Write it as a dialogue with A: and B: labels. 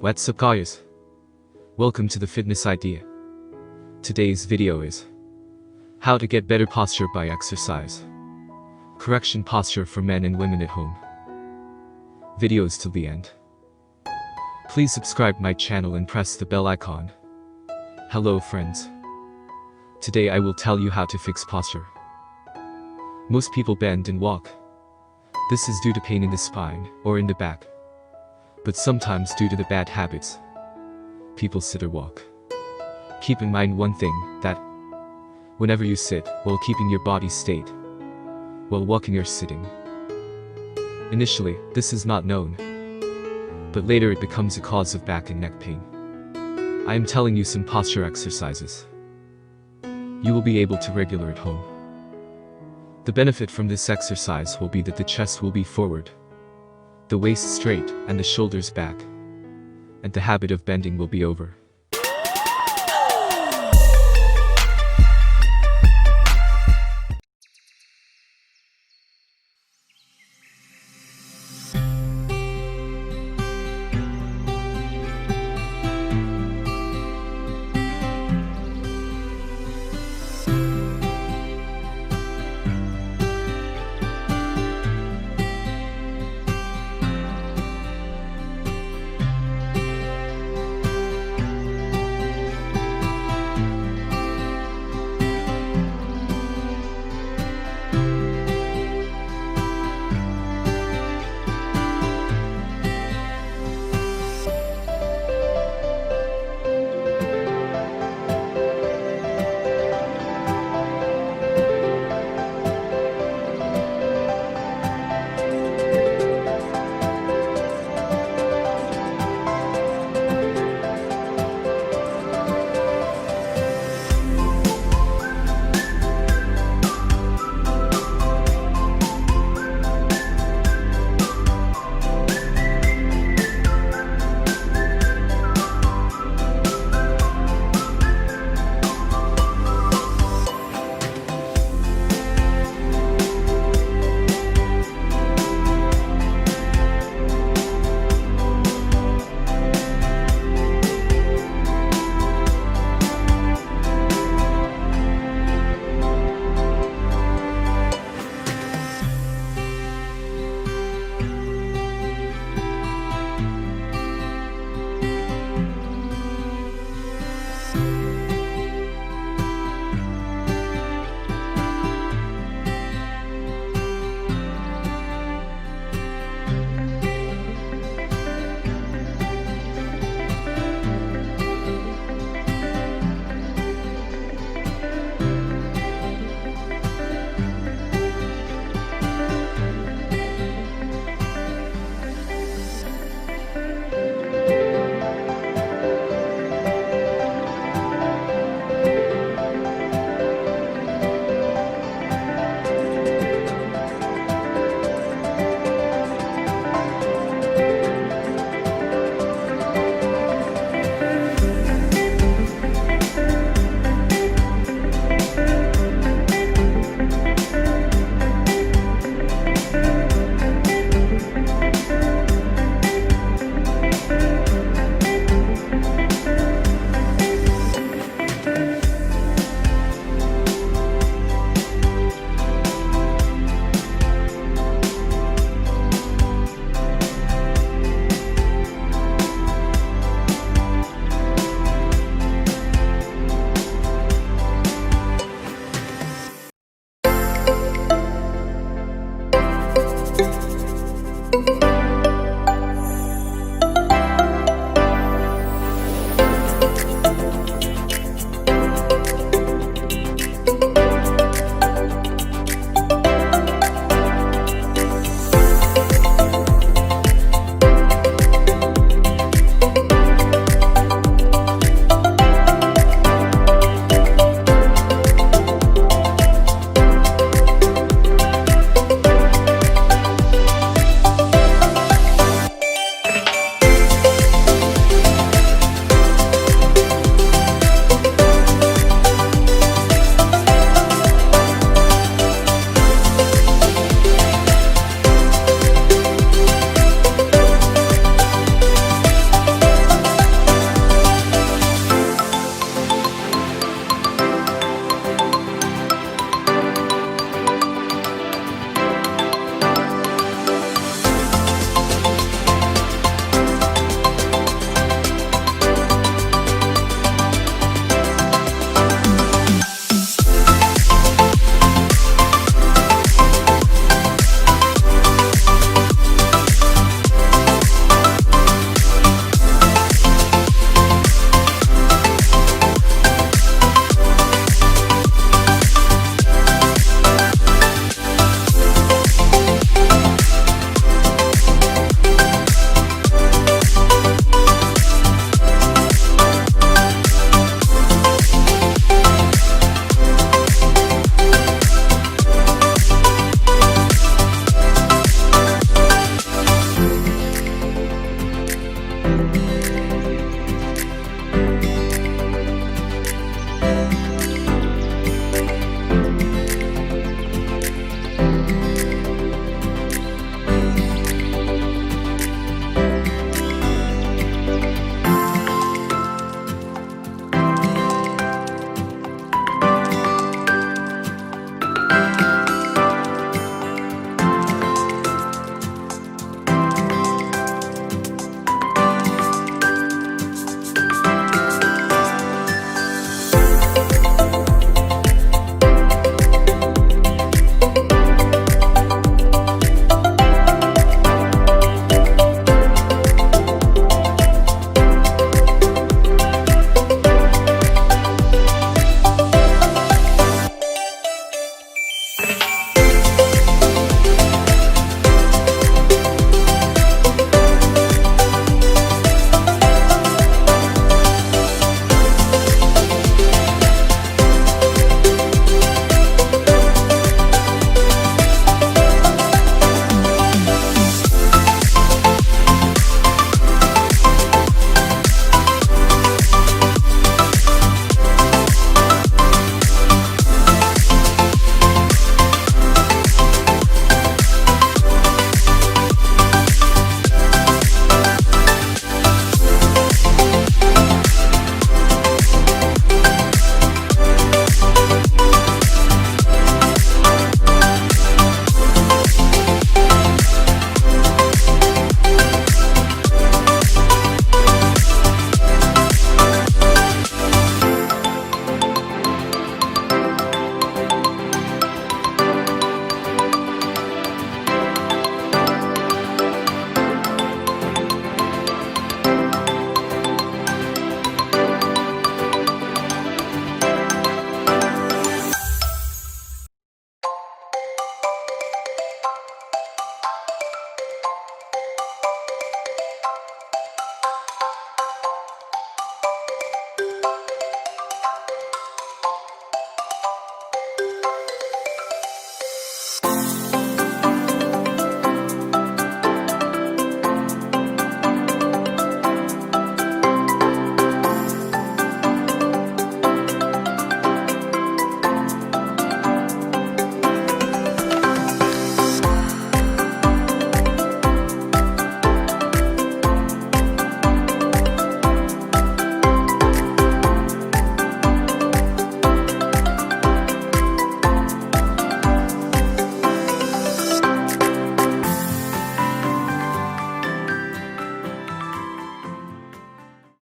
A: What's up guys? Welcome to the Fitness Idea. Today's video is how to get better posture by exercise. Correction posture for men and women at home. Videos till the end. Please subscribe my channel and press the bell icon. Hello friends. Today I will tell you how to fix posture. Most people bend and walk. This is due to pain in the spine or in the back. But sometimes due to the bad habits, people sit or walk. Keep in mind one thing, that whenever you sit while keeping your body straight, while walking or sitting, initially this is not known, but later it becomes a cause of back and neck pain. I am telling you some posture exercises you will be able to regular at home. The benefit from this exercise will be that the chest will be forward, the waist straight and the shoulders back, and the habit of bending will be over.